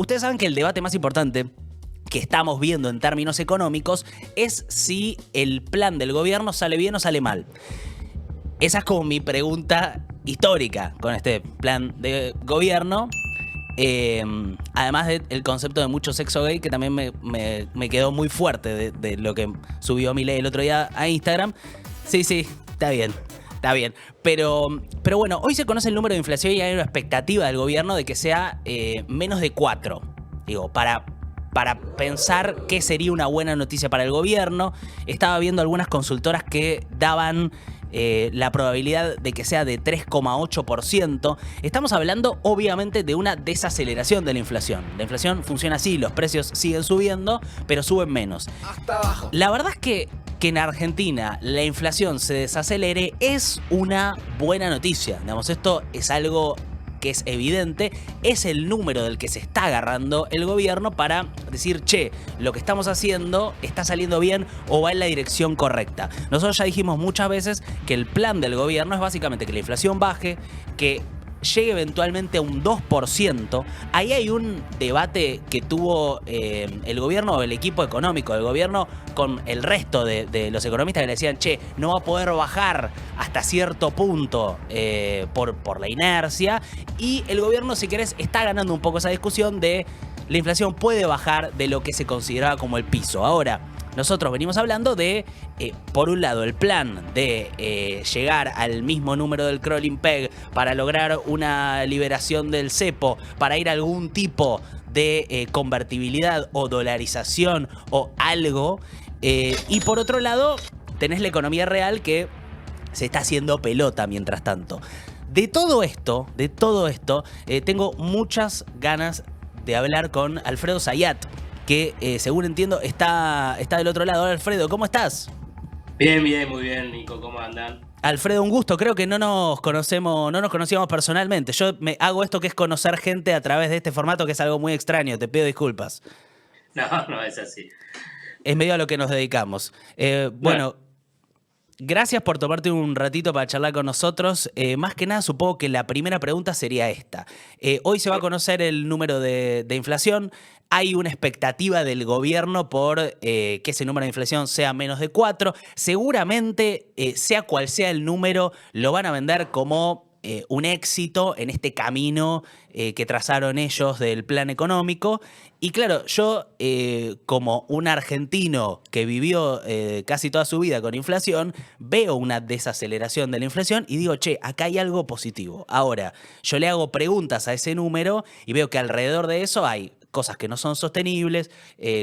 ustedes saben que el debate más importante que estamos viendo en términos económicos es si el plan del gobierno sale bien o sale mal. Esa es como mi pregunta histórica con este plan de gobierno. Además del concepto de mucho sexo gay, que también me quedó muy fuerte de lo que subió Milei el otro día a Instagram. Sí, está bien. Está bien, pero bueno, hoy se conoce el número de inflación y hay una expectativa del gobierno de que sea menos de 4. Digo, para pensar qué sería una buena noticia para el gobierno. Estaba viendo algunas consultoras que daban la probabilidad de que sea de 3,8%. Estamos hablando obviamente de una desaceleración de la inflación. La inflación funciona así, los precios siguen subiendo, pero suben menos. Hasta abajo. La verdad es que en Argentina la inflación se desacelere es una buena noticia. Digamos, esto es algo que es evidente, es el número del que se está agarrando el gobierno para decir, che, lo que estamos haciendo está saliendo bien o va en la dirección correcta. Nosotros ya dijimos muchas veces que el plan del gobierno es básicamente que la inflación baje, que llegue eventualmente a un 2%. Ahí hay un debate que tuvo el gobierno o el equipo económico del gobierno con el resto de los economistas que le decían, che, no va a poder bajar hasta cierto punto por la inercia. Y el gobierno, si querés, está ganando un poco esa discusión de la inflación puede bajar de lo que se consideraba como el piso. Ahora, nosotros venimos hablando de, por un lado, el plan de llegar al mismo número del crawling peg para lograr una liberación del cepo, para ir a algún tipo de convertibilidad o dolarización o algo. Y por otro lado, tenés la economía real que se está haciendo pelota mientras tanto. De todo esto, tengo muchas ganas de hablar con Alfredo Zayat, que según entiendo está del otro lado. Hola, Alfredo, ¿cómo estás? Bien, muy bien, Nico, ¿cómo andan? Alfredo, un gusto. Creo que no nos conocíamos personalmente. Yo me hago esto que es conocer gente a través de este formato, que es algo muy extraño. Te pido disculpas. No es así. Es medio a lo que nos dedicamos. Bueno, gracias por tomarte un ratito para charlar con nosotros. Más que nada, supongo que la primera pregunta sería esta. Hoy se va a conocer el número de inflación. Hay una expectativa del gobierno por que ese número de inflación sea menos de 4. Seguramente, sea cual sea el número, lo van a vender como un éxito en este camino que trazaron ellos del plan económico. Y claro, yo como un argentino que vivió casi toda su vida con inflación, veo una desaceleración de la inflación y digo, che, acá hay algo positivo. Ahora, yo le hago preguntas a ese número y veo que alrededor de eso hay cosas que no son sostenibles,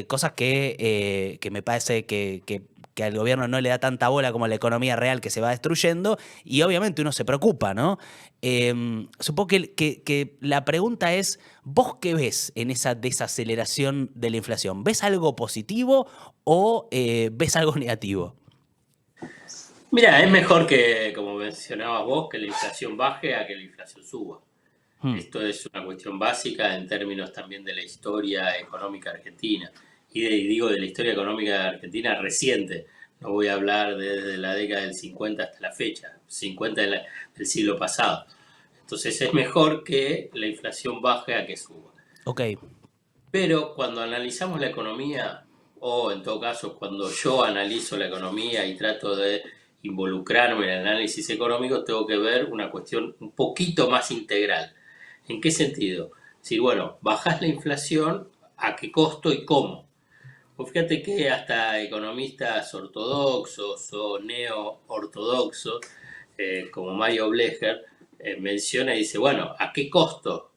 cosas que me parece que al gobierno no le da tanta bola como la economía real que se va destruyendo, y obviamente uno se preocupa, ¿no? Supongo que la pregunta es, ¿vos qué ves en esa desaceleración de la inflación? ¿Ves algo positivo o ves algo negativo? Mira, es mejor que, como mencionabas vos, que la inflación baje a que la inflación suba. Esto es una cuestión básica en términos también de la historia económica argentina. Y digo de la historia económica argentina reciente. No voy a hablar desde la década del 50 hasta la fecha, 50 del siglo pasado. Entonces es mejor que la inflación baje a que suba. Ok. Pero cuando analizamos la economía, o en todo caso cuando yo analizo la economía y trato de involucrarme en el análisis económico, tengo que ver una cuestión un poquito más integral. ¿En qué sentido? Decir, bueno, bajás la inflación, ¿a qué costo y cómo? Pues fíjate que hasta economistas ortodoxos o neo-ortodoxos, como Mario Blecher, menciona y dice, bueno, ¿a qué costo?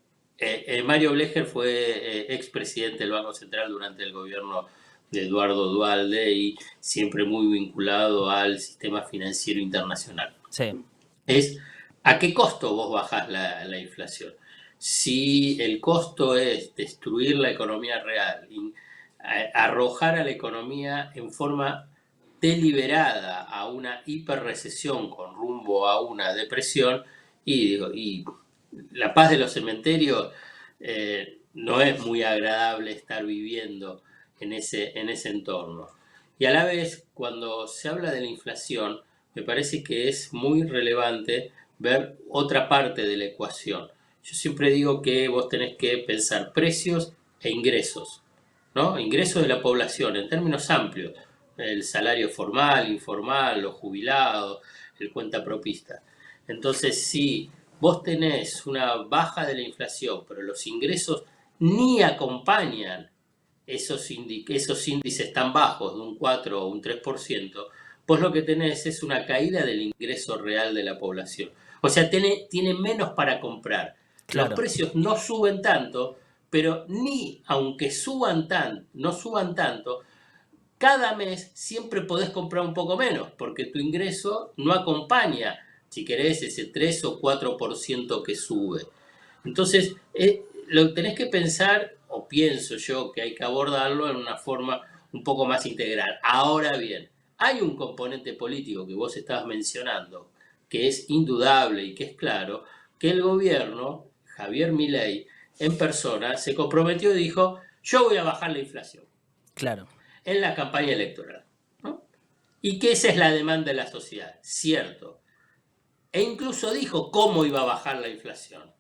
Mario Blecher fue expresidente del Banco Central durante el gobierno de Eduardo Duhalde y siempre muy vinculado al sistema financiero internacional. Sí. Es, ¿a qué costo vos bajás la inflación? Si el costo es destruir la economía real, arrojar a la economía en forma deliberada a una hiperrecesión con rumbo a una depresión, y la paz de los cementerios no es muy agradable estar viviendo en ese entorno. Y a la vez, cuando se habla de la inflación, me parece que es muy relevante ver otra parte de la ecuación. Yo siempre digo que vos tenés que pensar precios e ingresos, ¿no? Ingresos de la población en términos amplios, el salario formal, informal, los jubilados, el cuentapropista. Entonces, si vos tenés una baja de la inflación, pero los ingresos ni acompañan esos índices tan bajos de un 4 o un 3%, vos lo que tenés es una caída del ingreso real de la población. O sea, tiene menos para comprar. Los Claro, precios no suben tanto, pero ni aunque no suban tanto, cada mes siempre podés comprar un poco menos, porque tu ingreso no acompaña, si querés, ese 3 o 4% que sube. Entonces, lo tenés que pensar, o pienso yo, que hay que abordarlo en una forma un poco más integral. Ahora bien, hay un componente político que vos estabas mencionando, que es indudable y que es claro, que el gobierno, Javier Milei, en persona, se comprometió y dijo, yo voy a bajar la inflación claro, en la campaña electoral, ¿no? Y que esa es la demanda de la sociedad, cierto. E incluso dijo cómo iba a bajar la inflación.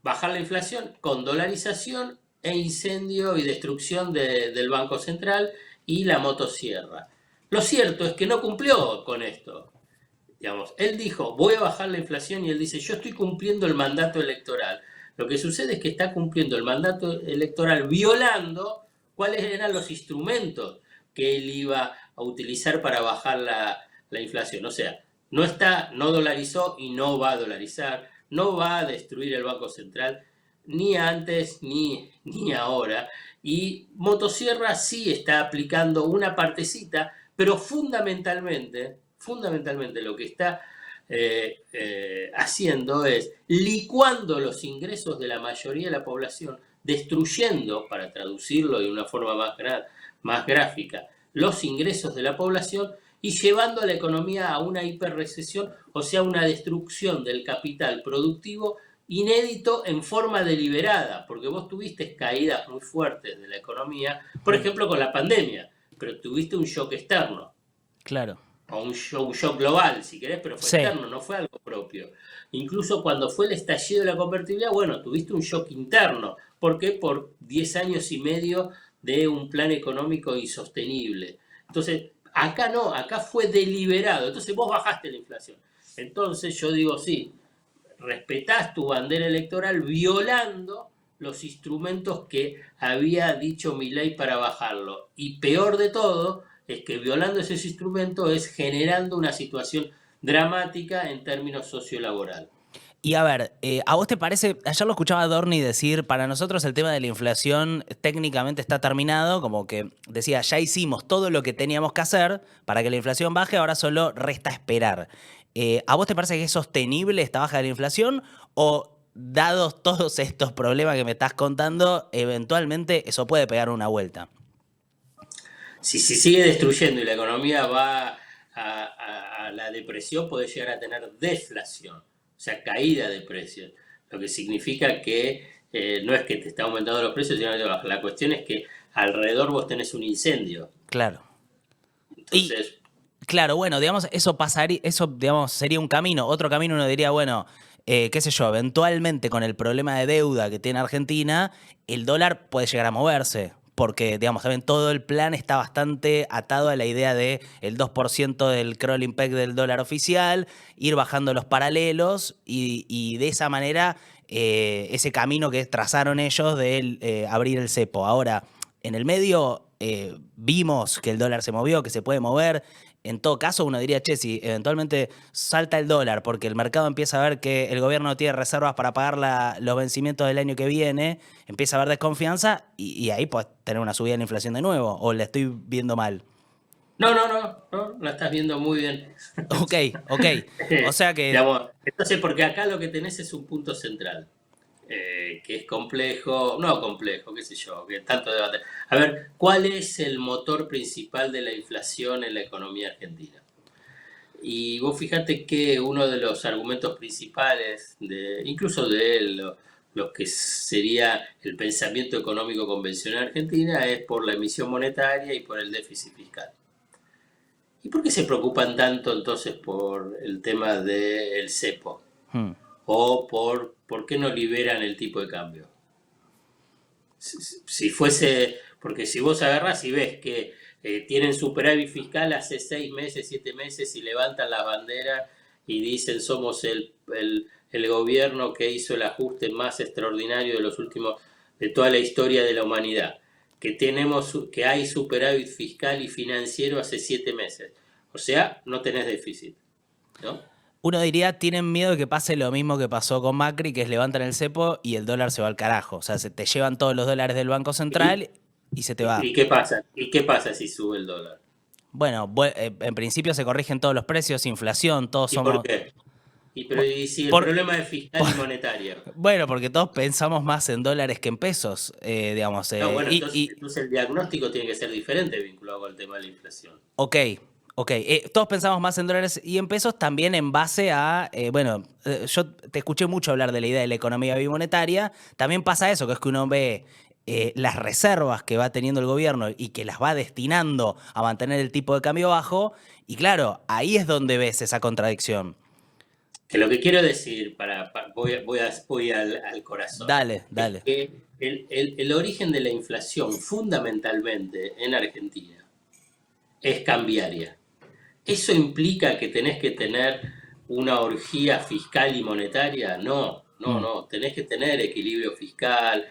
Bajar la inflación con dolarización e incendio y destrucción del Banco Central y la motosierra. Lo cierto es que no cumplió con esto. Digamos, él dijo, voy a bajar la inflación y él dice, yo estoy cumpliendo el mandato electoral. Lo que sucede es que está cumpliendo el mandato electoral violando cuáles eran los instrumentos que él iba a utilizar para bajar la inflación. O sea, no dolarizó y no va a dolarizar, no va a destruir el Banco Central, ni antes ni ahora. Y Motosierra sí está aplicando una partecita, pero fundamentalmente lo que está haciendo es licuando los ingresos de la mayoría de la población, destruyendo, para traducirlo de una forma más gráfica, los ingresos de la población y llevando a la economía a una hiperrecesión, o sea, una destrucción del capital productivo inédito en forma deliberada, porque vos tuviste caídas muy fuertes de la economía, por ejemplo con la pandemia, pero tuviste un shock externo claro. o un shock global, si querés, pero fue Sí, externo, no fue algo propio. Incluso cuando fue el estallido de la convertibilidad, bueno, tuviste un shock interno. ¿Por qué? Por 10 años y medio de un plan económico insostenible. Entonces, acá no, acá fue deliberado. Entonces vos bajaste la inflación. Entonces yo digo, sí, respetás tu bandera electoral violando los instrumentos que había dicho Milei para bajarlo. Y peor de todo es que violando esos instrumentos es generando una situación dramática en términos sociolaboral. y a ver, ¿a vos te parece? Ayer lo escuchaba a Dorni decir, para nosotros el tema de la inflación técnicamente está terminado, como que decía, ya hicimos todo lo que teníamos que hacer para que la inflación baje, ahora solo resta esperar. ¿A vos te parece que es sostenible esta baja de la inflación o, dados todos estos problemas que me estás contando, eventualmente eso puede pegar una vuelta? Si se sigue destruyendo y la economía va a la depresión, puede llegar a tener deflación, o sea, caída de precios, lo que significa que no es que te está aumentando los precios, sino que la cuestión es que alrededor vos tenés un incendio. Claro. Y, Entonces, claro, bueno, digamos, eso pasaría, eso, digamos, sería un camino. Otro camino uno diría, bueno, qué sé yo, eventualmente con el problema de deuda que tiene Argentina, el dólar puede llegar a moverse. Porque, digamos, también todo el plan está bastante atado a la idea de el 2% del crawling peg del dólar oficial, ir bajando los paralelos y de esa manera ese camino que trazaron ellos de abrir el cepo. Ahora, en el medio vimos que el dólar se movió, que se puede mover. En todo caso, uno diría, che, si eventualmente salta el dólar porque el mercado empieza a ver que el gobierno no tiene reservas para pagar los vencimientos del año que viene, empieza a haber desconfianza y ahí puedes tener una subida en la inflación de nuevo. ¿O la estoy viendo mal? no, la estás viendo muy bien. Ok, ok. O sea que, Digamos, entonces, porque acá lo que tenés es un punto central. Que es complejo, no complejo, qué sé yo, que tanto debate. A ver, ¿cuál es el motor principal de la inflación en la economía argentina? Y vos fíjate que uno de los argumentos principales, incluso de él, lo que sería el pensamiento económico convencional en Argentina, es por la emisión monetaria y por el déficit fiscal. ¿Y por qué se preocupan tanto entonces por el tema del cepo? hmm, ¿O por qué no liberan el tipo de cambio? si fuese, porque si vos agarrás y ves que tienen superávit fiscal hace 6 meses, 7 meses y levantan las banderas y dicen somos el gobierno que hizo el ajuste más extraordinario de los últimos, de toda la historia de la humanidad, que hay superávit fiscal y financiero hace 7 meses. O sea, no tenés déficit, ¿no? Uno diría, tienen miedo de que pase lo mismo que pasó con Macri, que es levantan el cepo y el dólar se va al carajo. O sea, se te llevan todos los dólares del Banco ¿Y, Central y se te va. y qué pasa? ¿Y qué pasa si sube el dólar? Bueno, en principio se corrigen todos los precios, inflación, todos ¿Y por somos... qué? ¿Y si el por- problema es fiscal y monetario? bueno, porque todos pensamos más en dólares que en pesos, digamos. No, bueno, entonces el diagnóstico tiene que ser diferente vinculado con el tema de la inflación. Ok, ok. Todos pensamos más en dólares y en pesos también en base a, yo te escuché mucho hablar de la idea de la economía bimonetaria. También pasa eso, que es que uno ve las reservas que va teniendo el gobierno y que las va destinando a mantener el tipo de cambio bajo. Y claro, ahí es donde ves esa contradicción. Que lo que quiero decir, voy al corazón, Dale, es dale. que el origen de la inflación fundamentalmente en Argentina es cambiaria. ¿Eso implica que tenés que tener una orgía fiscal y monetaria? No, no, Mm, no. Tenés que tener equilibrio fiscal,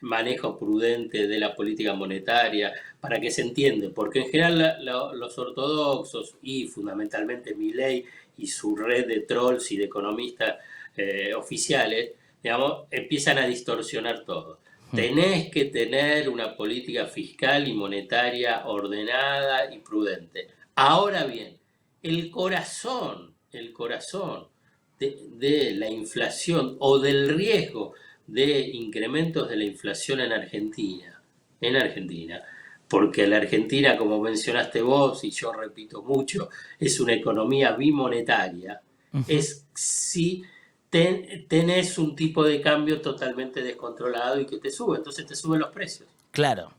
manejo prudente de la política monetaria, para que se entienda. Porque en general los ortodoxos y fundamentalmente Milei y su red de trolls y de economistas oficiales, digamos, empiezan a distorsionar todo. mm. Tenés que tener una política fiscal y monetaria ordenada y prudente. Ahora bien, el corazón de la inflación o del riesgo de incrementos de la inflación en Argentina, porque la Argentina, como mencionaste vos, y yo repito mucho, es una economía bimonetaria, Ujú. es si tenés un tipo de cambio totalmente descontrolado y que te sube, entonces te suben los precios. Claro.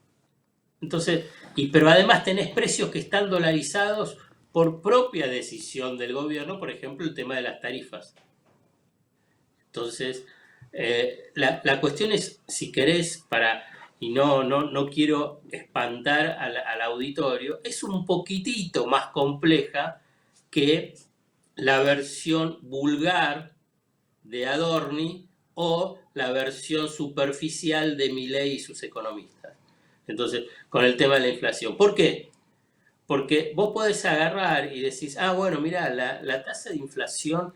Entonces, pero además tenés precios que están dolarizados por propia decisión del gobierno, por ejemplo, el tema de las tarifas. Entonces, la cuestión es, si querés, y no quiero espantar al auditorio, es un poquitito más compleja que la versión vulgar de Adorni o la versión superficial de Milei y sus economistas. Entonces, con el tema de la inflación. ¿Por qué? Porque vos podés agarrar y decís, bueno, mira, la tasa de inflación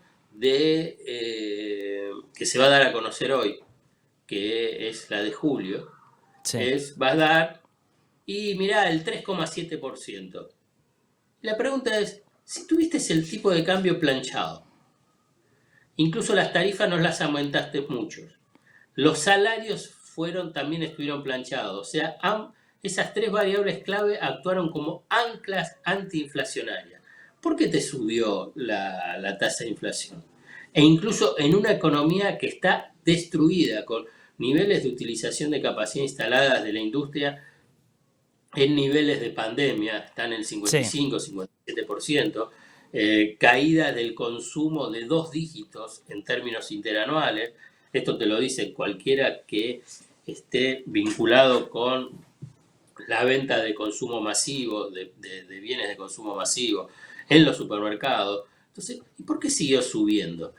que se va a dar a conocer hoy, que es la de julio, Sí. va a dar, y mirá, el 3,7%. La pregunta es, si tuviste el tipo de cambio planchado, incluso las tarifas no las aumentaste muchos, los salarios también estuvieron planchados, o sea, esas 3 variables clave actuaron como anclas antiinflacionarias. ¿Por qué te subió la tasa de inflación? E incluso en una economía que está destruida, con niveles de utilización de capacidad instalada de la industria en niveles de pandemia, están en el Sí. 55-57%, caída del consumo de 2 dígitos en términos interanuales. Esto te lo dice cualquiera que esté vinculado con la venta de consumo masivo, de bienes de consumo masivo en los supermercados. Entonces, ¿y por qué siguió subiendo?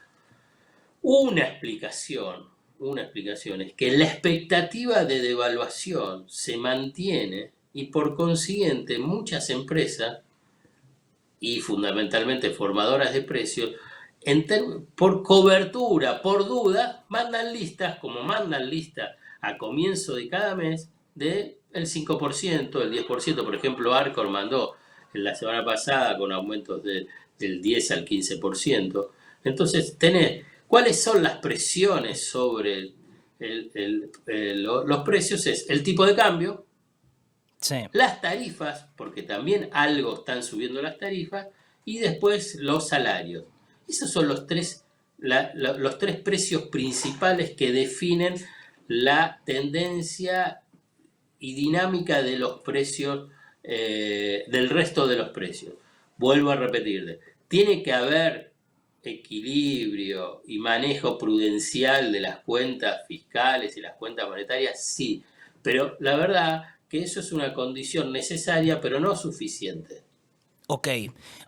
Una explicación es que la expectativa de devaluación se mantiene y por consiguiente muchas empresas y fundamentalmente formadoras de precios, por cobertura, por duda, mandan listas, como mandan listas a comienzo de cada mes, del 5%, el 10%. Por ejemplo, Arcor mandó en la semana pasada con aumentos del 10 al 15%. Entonces, ¿cuáles son las presiones sobre los precios? Es el tipo de cambio, Sí. las tarifas, porque también algo están subiendo las tarifas, y después los salarios. Esos son los tres precios principales que definen la tendencia y dinámica de los precios, del resto de los precios. Vuelvo a repetirte, tiene que haber equilibrio y manejo prudencial de las cuentas fiscales y las cuentas monetarias, sí, Pero la verdad que eso es una condición necesaria, pero no suficiente. Ok,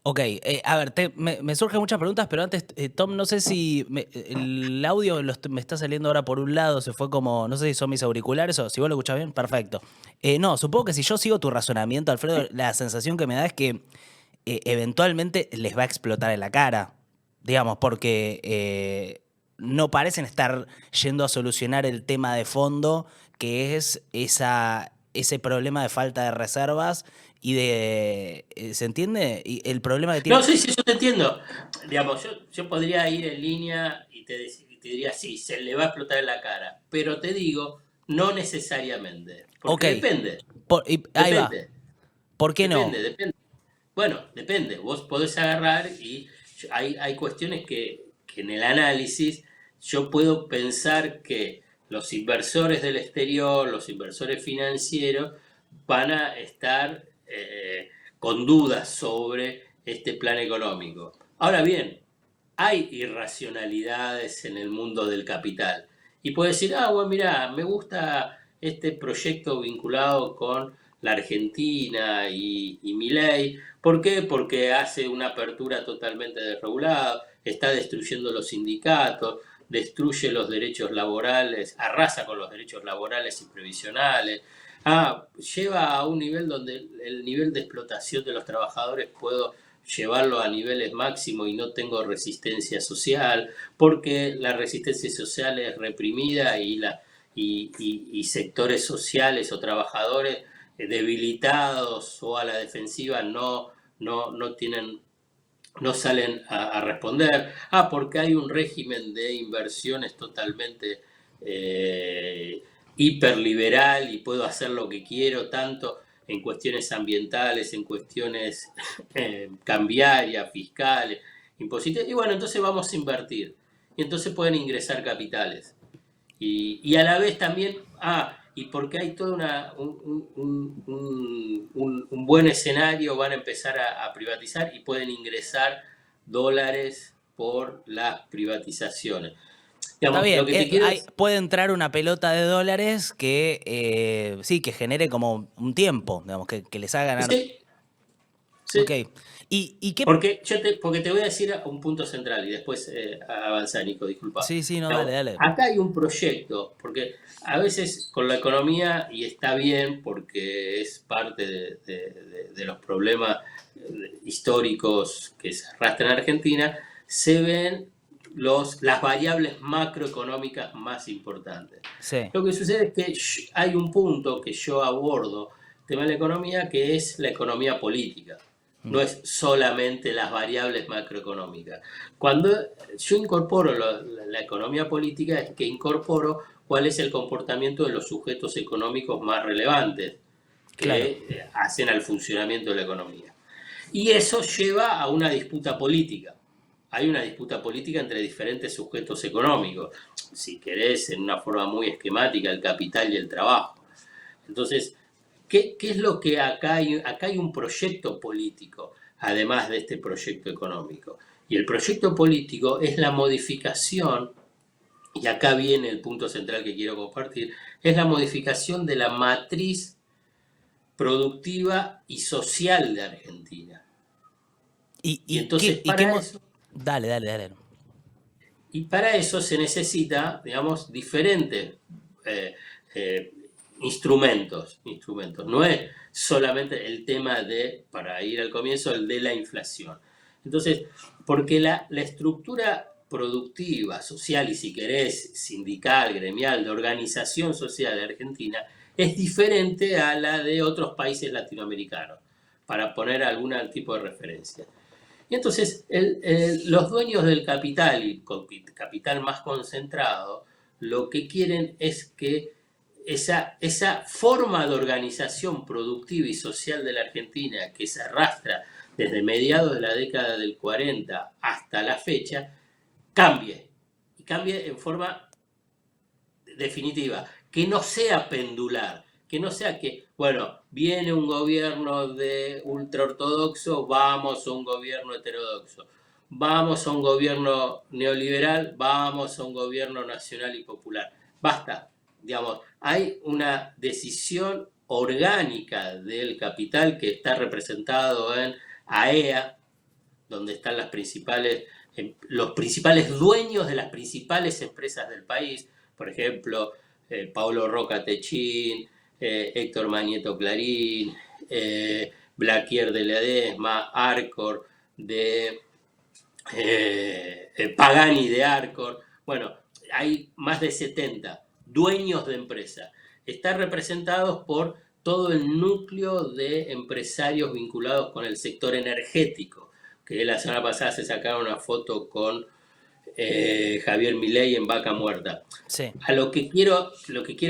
ok. A ver, me surgen muchas preguntas, pero antes, Tom, no sé si el audio me está saliendo ahora por un lado, se fue como, no sé si son mis auriculares o si vos lo escuchás bien, perfecto. No, supongo que si yo sigo tu razonamiento, Alfredo, la sensación que me da es que eventualmente les va a explotar en la cara, digamos, porque no parecen estar yendo a solucionar el tema de fondo, que es ese problema de falta de reservas y de, ¿se entiende? Y el problema que No, tiene... sí, sí, yo te entiendo. Digamos, yo podría ir en línea y y te diría, sí, se le va a explotar en la cara. Pero te digo, no necesariamente. Ok, Porque depende, ahí va. depende, ¿Por qué no? depende. Bueno, depende. Vos podés agarrar y hay cuestiones que en el análisis yo puedo pensar que los inversores del exterior, los inversores financieros, van a estar con dudas sobre este plan económico. Ahora bien, hay irracionalidades en el mundo del capital. Y puede decir, ah, bueno, mira, me gusta este proyecto vinculado con la Argentina y Milei. ¿Por qué? Porque hace una apertura totalmente desregulada, está destruyendo los sindicatos, destruye los derechos laborales, arrasa con los derechos laborales y previsionales. Lleva a un nivel donde el nivel de explotación de los trabajadores puedo llevarlo a niveles máximos y no tengo resistencia social, porque la resistencia social es reprimida y sectores sociales o trabajadores debilitados o a la defensiva no tienen, no salen a responder. Porque hay un régimen de inversiones totalmente hiperliberal y puedo hacer lo que quiero, tanto en cuestiones ambientales, en cuestiones cambiarias, fiscales, impositivas. Y bueno, entonces vamos a invertir. Y entonces pueden ingresar capitales. Y a la vez también, y porque hay todo un buen escenario, van a empezar a privatizar y pueden ingresar dólares por las privatizaciones. Está Digamos, lo bien, que te quiero decir, puede entrar una pelota de dólares que sí, que genere como un tiempo, digamos, que les haga ganar. sí, Ok. sí. ¿Y qué? Porque te voy a decir un punto central y después avanzar, Nico, disculpa. Sí, sí, no, dale, Digamos, dale. acá hay un proyecto, porque a veces con la economía, y está bien porque es parte de los problemas históricos que se arrastran en Argentina, se ven las variables macroeconómicas más importantes. Sí, Lo que sucede es que hay un punto que yo abordo, tema de la economía, que es la economía política. No es solamente las variables macroeconómicas. Cuando yo incorporo la economía política, es que incorporo cuál es el comportamiento de los sujetos económicos más relevantes claro. que hacen al funcionamiento de la economía. Y eso lleva a una disputa política. Hay una disputa política entre diferentes sujetos económicos. Si querés, en una forma muy esquemática, el capital y el trabajo. Entonces, ¿qué es lo que acá hay? Acá hay un proyecto político, además de este proyecto económico. Y el proyecto político es la modificación, y acá viene el punto central que quiero compartir, es la modificación de la matriz productiva y social de Argentina. Y entonces Dale, dale, dale. para eso se necesita, digamos, diferentes eh, eh, instrumentos. No es solamente el tema de, para ir al comienzo, el de la inflación. Entonces, porque la estructura productiva, social y si querés, sindical, gremial, de organización social de Argentina, es diferente a la de otros países latinoamericanos, para poner algún tipo de referencia. Y entonces los dueños del capital y capital más concentrado, lo que quieren es que esa forma de organización productiva y social de la Argentina que se arrastra desde mediados de la década del 40 hasta la fecha, cambie. Y cambie en forma definitiva, que no sea pendular, que no sea que, bueno, viene un gobierno de ultraortodoxo, vamos a un gobierno heterodoxo, vamos a un gobierno neoliberal, vamos a un gobierno nacional y popular. Basta, digamos, hay una decisión orgánica del capital que está representado en AEA, donde están los principales dueños de las principales empresas del país, por ejemplo, Paulo Roca Techín, Héctor Manieto Clarín, Blaquier de Ledesma, Arcor de Pagani de Arcor. Bueno, hay más de 70 dueños de empresas. Están representados por todo el núcleo de empresarios vinculados con el sector energético, que la semana pasada se sacaron una foto con Javier Milei en Vaca Muerta. Sí. A lo que quiero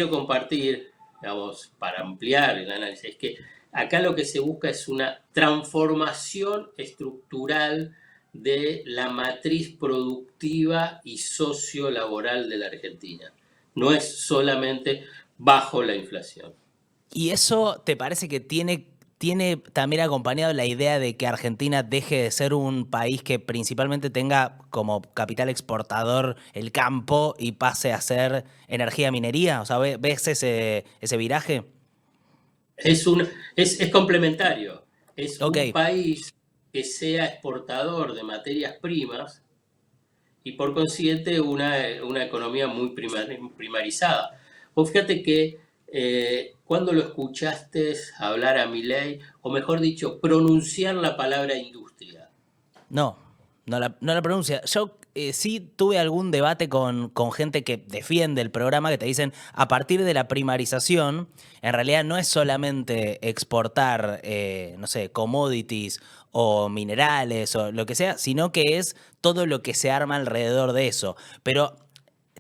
compartir, digamos, para ampliar el análisis, es que acá lo que se busca es una transformación estructural de la matriz productiva y sociolaboral de la Argentina. No es solamente bajo la inflación. ¿Y eso te parece que tiene también acompañado la idea de que Argentina deje de ser un país que principalmente tenga como capital exportador el campo y pase a ser energía minería? O sea, ¿ves ese viraje? Es complementario. Es Ok. un país que sea exportador de materias primas y por consiguiente una economía muy primarizada. Vos fíjate que cuando lo escuchaste hablar a Milei, o mejor dicho, pronunciar la palabra industria. No la pronuncia. Yo sí tuve algún debate con gente que defiende el programa, que te dicen, a partir de la primarización, en realidad no es solamente exportar, no sé, commodities o minerales o lo que sea, sino que es todo lo que se arma alrededor de eso. Pero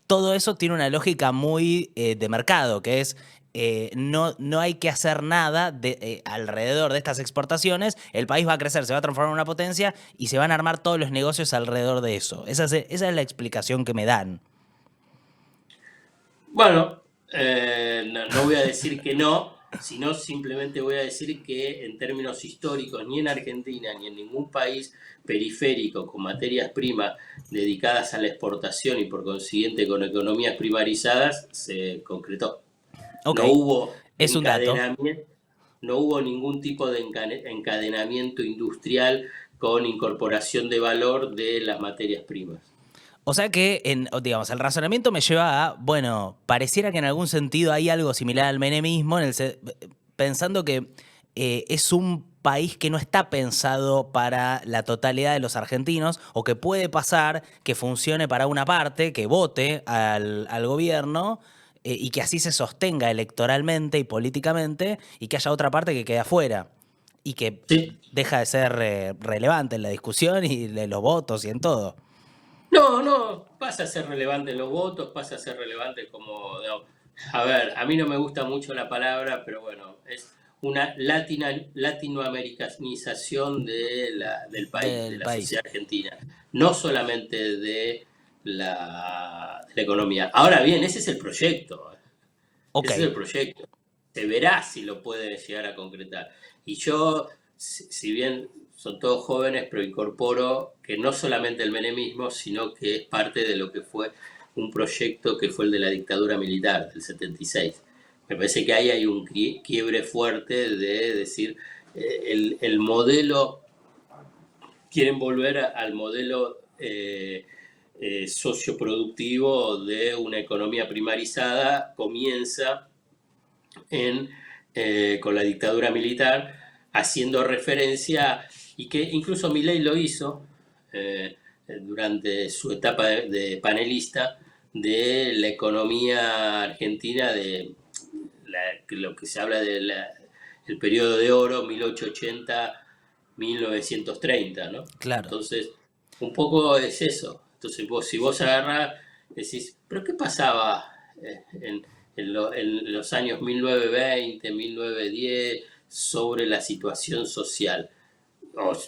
todo eso tiene una lógica muy de mercado, que es no hay que hacer nada alrededor de estas exportaciones, el país va a crecer, se va a transformar en una potencia y se van a armar todos los negocios alrededor de eso. Esa es la explicación que me dan. Bueno, no voy a decir que no, sino simplemente voy a decir que en términos históricos, ni en Argentina ni en ningún país periférico con materias primas dedicadas a la exportación y por consiguiente con economías primarizadas se concretó. Ok, No hubo es un dato. no hubo ningún tipo de encadenamiento industrial con incorporación de valor de las materias primas. O sea que, digamos, el razonamiento me lleva a, bueno, pareciera que en algún sentido hay algo similar al menemismo, pensando que es un país que no está pensado para la totalidad de los argentinos, o que puede pasar que funcione para una parte, que vote al gobierno, y que así se sostenga electoralmente y políticamente, y que haya otra parte que quede afuera, y que Sí. deja de ser relevante en la discusión y de los votos y en todo. No, pasa a ser relevante en los votos, pasa a ser relevante como... No, a ver, a mí no me gusta mucho la palabra, pero bueno, es una latinoamericanización del país, de Del la país. sociedad argentina, no solamente de la economía. Ahora bien, ese es el proyecto. Ok. Ese es el proyecto. Se verá si lo puede llegar a concretar. Y yo, si bien son todos jóvenes, pero incorporo que no solamente el menemismo, sino que es parte de lo que fue un proyecto que fue el de la dictadura militar del 76. Me parece que ahí hay un quiebre fuerte de decir, el modelo, quieren volver al modelo socioproductivo de una economía primarizada, comienza con la dictadura militar, haciendo referencia, y que incluso Milei lo hizo durante su etapa de panelista, de la economía argentina, de lo que se habla del periodo de oro 1880-1930, ¿no? Claro. Entonces, un poco es eso. Entonces, si vos agarrás, decís, ¿pero qué pasaba en los años 1920, 1910 sobre la situación social?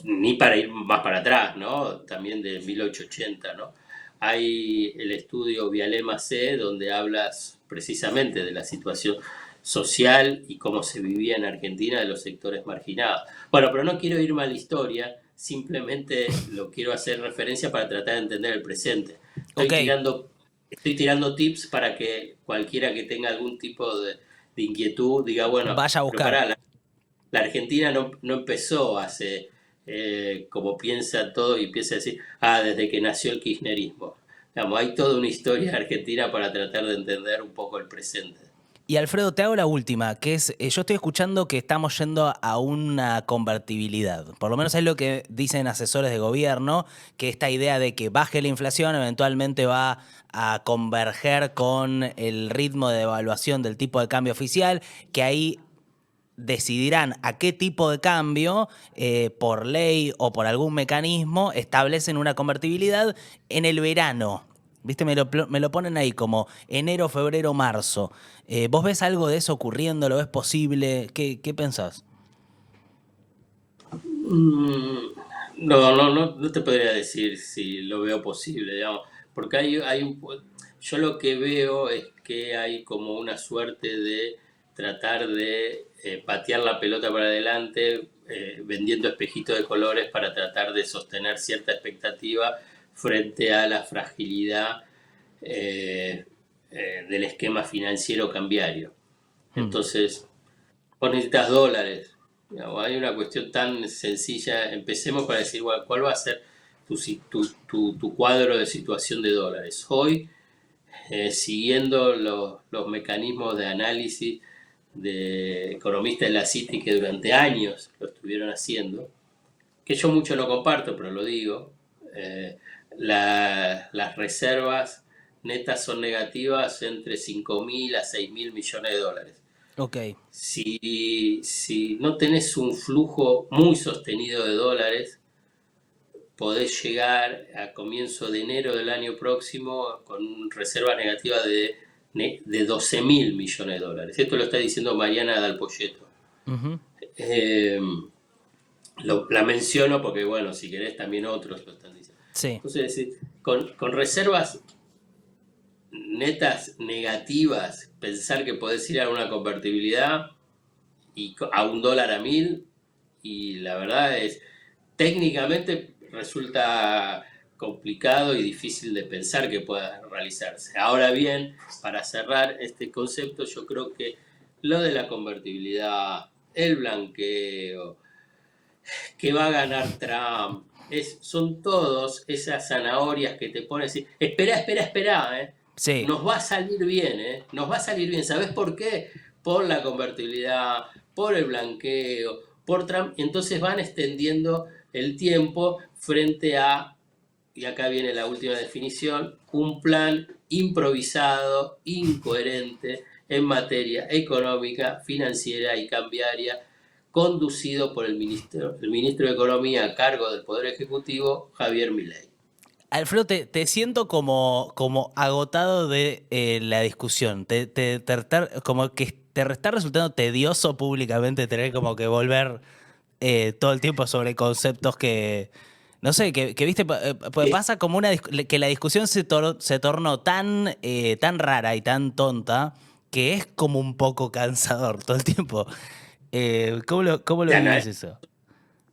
Ni para ir más para atrás, ¿no? También de 1880, ¿no? Hay el estudio Vialema C, donde hablas precisamente de la situación social y cómo se vivía en Argentina de los sectores marginados. Bueno, pero no quiero irme a la historia, simplemente lo quiero hacer referencia para tratar de entender el presente. Estoy Ok. tirando estoy tirando tips para que cualquiera que tenga algún tipo de inquietud diga, bueno, Vaya a pero buscar. pará, la Argentina no empezó hace, como piensa todo y empieza a decir, desde que nació el kirchnerismo. Digamos, hay toda una historia argentina para tratar de entender un poco el presente. Y Alfredo, te hago la última, que es, yo estoy escuchando que estamos yendo a una convertibilidad. Por lo menos es lo que dicen asesores de gobierno, que esta idea de que baje la inflación eventualmente va a converger con el ritmo de devaluación del tipo de cambio oficial, que ahí decidirán a qué tipo de cambio, por ley o por algún mecanismo, establecen una convertibilidad en el verano. ¿Viste? Me lo ponen ahí como enero, febrero, marzo. ¿Vos ves algo de eso ocurriendo? ¿Lo ves posible? ¿Qué pensás? Mm, no te podría decir si lo veo posible, digamos, porque yo lo que veo es que hay como una suerte de tratar de patear la pelota para adelante, vendiendo espejitos de colores para tratar de sostener cierta expectativa frente a la fragilidad eh, del esquema financiero cambiario. Hmm. Entonces, vos necesitas dólares. Digamos, hay una cuestión tan sencilla. Empecemos para decir, bueno, ¿cuál va a ser tu cuadro de situación de dólares? Hoy, siguiendo los mecanismos de análisis de economistas de la Citi que durante años lo estuvieron haciendo, que yo mucho no comparto, pero lo digo, las reservas netas son negativas entre 5.000 a 6.000 millones de dólares. Ok. Si no tenés un flujo muy sostenido de dólares, podés llegar a comienzo de enero del año próximo con reservas negativas de 12.000 millones de dólares. Esto lo está diciendo Mariana Dalpolleto. Ujú. Eh, la menciono porque, bueno, si querés también otros lo están diciendo. Sí. Entonces, con reservas netas negativas, pensar que podés ir a una convertibilidad y a $1 a 1.000, y la verdad es, técnicamente resulta complicado y difícil de pensar que pueda realizarse. Ahora bien, para cerrar este concepto, yo creo que lo de la convertibilidad, el blanqueo, que va a ganar Trump, son todos esas zanahorias que te ponen así, espera, Sí. nos va a salir bien, nos va a salir bien. ¿Sabes por qué? Por la convertibilidad, por el blanqueo, por Trump. Entonces van extendiendo el tiempo frente a, y acá viene la última definición, un plan improvisado, incoherente en materia económica, financiera y cambiaria, conducido por el ministro de Economía a cargo del Poder Ejecutivo, Javier Milei. Alfredo, te siento como agotado de la discusión. Como que te está resultando tedioso públicamente tener como que volver todo el tiempo sobre conceptos que, no sé, que viste, pues Eh, pasa como que la discusión se tornó tan rara y tan tonta que es como un poco cansador todo el tiempo. ¿Cómo lo Ana, vivís eso?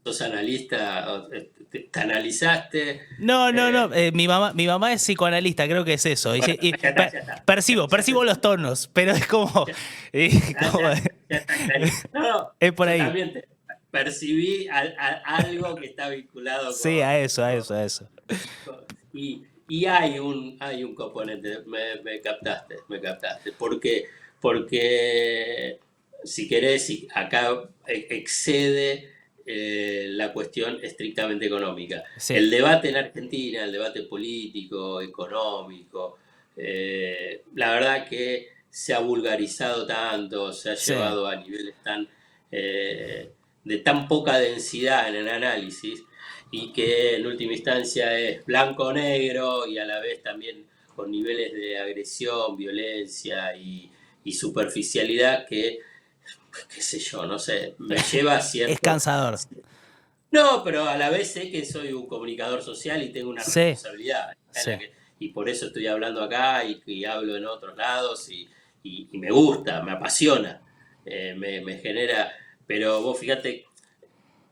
sos analista, te analizaste. No. eh, Mi mamá es psicoanalista, creo que es eso. bueno, ya está, ya está. Percibo los tonos, pero es como, Ya, eh, como- ya está clarito. No, es por yo ahí. también percibí algo que está vinculado Sí, a eso, a con- eso, a eso. y hay un componente, me captaste. Porque si querés, acá excede la cuestión estrictamente económica. Sí, El debate en Argentina, el debate político, económico, la verdad que se ha vulgarizado tanto, se ha sí, llevado a niveles de tan poca densidad en el análisis, y que en última instancia es blanco-negro y a la vez también con niveles de agresión, violencia y superficialidad que, qué sé yo, no sé, me lleva a es cierto... cansador. No, pero a la vez sé que soy un comunicador social y tengo una Sí, responsabilidad, sí, y por eso estoy hablando acá y hablo en otros lados, y me gusta, me apasiona, me genera, pero vos fíjate,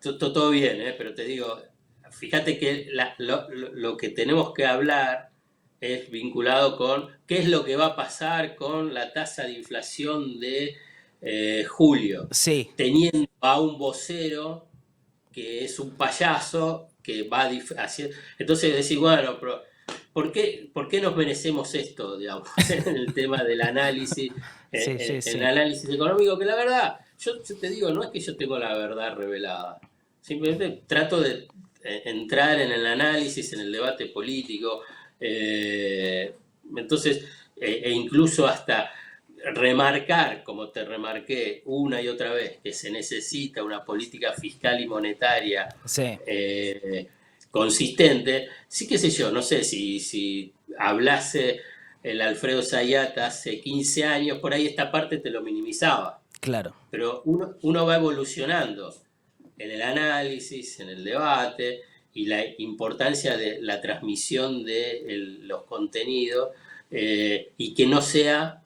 todo bien, pero te digo, fíjate que lo que tenemos que hablar es vinculado con qué es lo que va a pasar con la tasa de inflación de julio, Sí, teniendo a un vocero que es un payaso que va haciendo... Entonces decir, bueno, pero por qué nos merecemos esto, digamos, en el tema del análisis, sí, sí, en sí. el análisis económico? Que la verdad, yo te digo, no es que yo tengo la verdad revelada, simplemente trato de entrar en el análisis, en el debate político, entonces, e incluso hasta remarcar, como te remarqué una y otra vez, que se necesita una política fiscal y monetaria Sí. Consistente. Sí, qué sé yo, no sé si hablase el Alfredo Zayat hace 15 años, por ahí esta parte te lo minimizaba, Claro. pero uno va evolucionando en el análisis, en el debate y la importancia de la transmisión de los contenidos y que no sea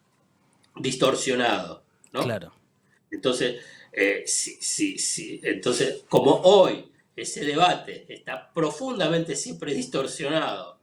distorsionado, ¿no? Claro. Entonces, entonces, como hoy ese debate está profundamente siempre distorsionado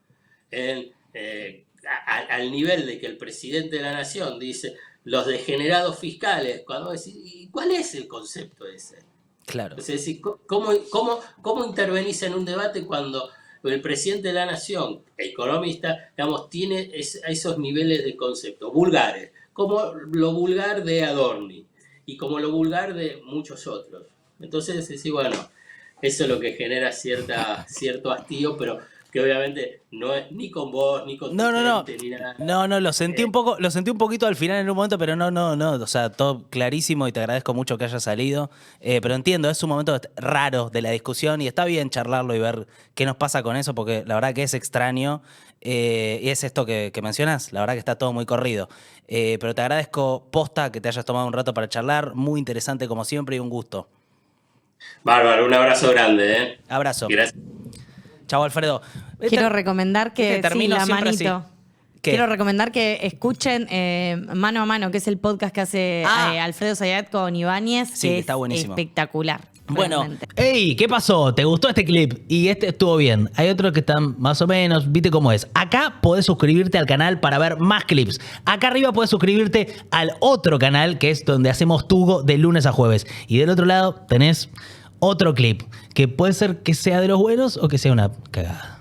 al nivel de que el presidente de la nación dice los degenerados fiscales, cuando decís, ¿y cuál es el concepto ese? Claro. Es decir, ¿cómo intervenís en un debate cuando el presidente de la nación, economista, digamos, tiene esos niveles de concepto vulgares, como lo vulgar de Adorni y como lo vulgar de muchos otros? Entonces, decís, bueno, eso es lo que genera cierto hastío, pero que obviamente no es ni con vos, ni con tu No, gente, ni nada. lo sentí un poco, lo sentí un poquito al final en un momento, pero no, o sea, todo clarísimo y te agradezco mucho que haya salido, pero entiendo, es un momento raro de la discusión y está bien charlarlo y ver qué nos pasa con eso, porque la verdad que es extraño, y es esto que mencionas, la verdad que está todo muy corrido, pero te agradezco posta que te hayas tomado un rato para charlar, muy interesante como siempre y un gusto. Bárbaro, un abrazo grande, ¿eh? Abrazo. Gracias. Chao, Alfredo. Quiero recomendar que, sí, termino la siempre así. manito. ¿Qué? Quiero recomendar que escuchen Mano a Mano, que es el podcast que hace Alfredo Zayat con Ibáñez, Sí, que está es buenísimo. espectacular. Bueno, realmente. ¡Ey! ¿Qué pasó? ¿Te gustó este clip? Y este estuvo bien. Hay otros que están más o menos, viste cómo es. Acá podés suscribirte al canal para ver más clips. Acá arriba podés suscribirte al otro canal, que es donde hacemos Tugo de lunes a jueves. Y del otro lado tenés otro clip, que puede ser que sea de los buenos o que sea una cagada.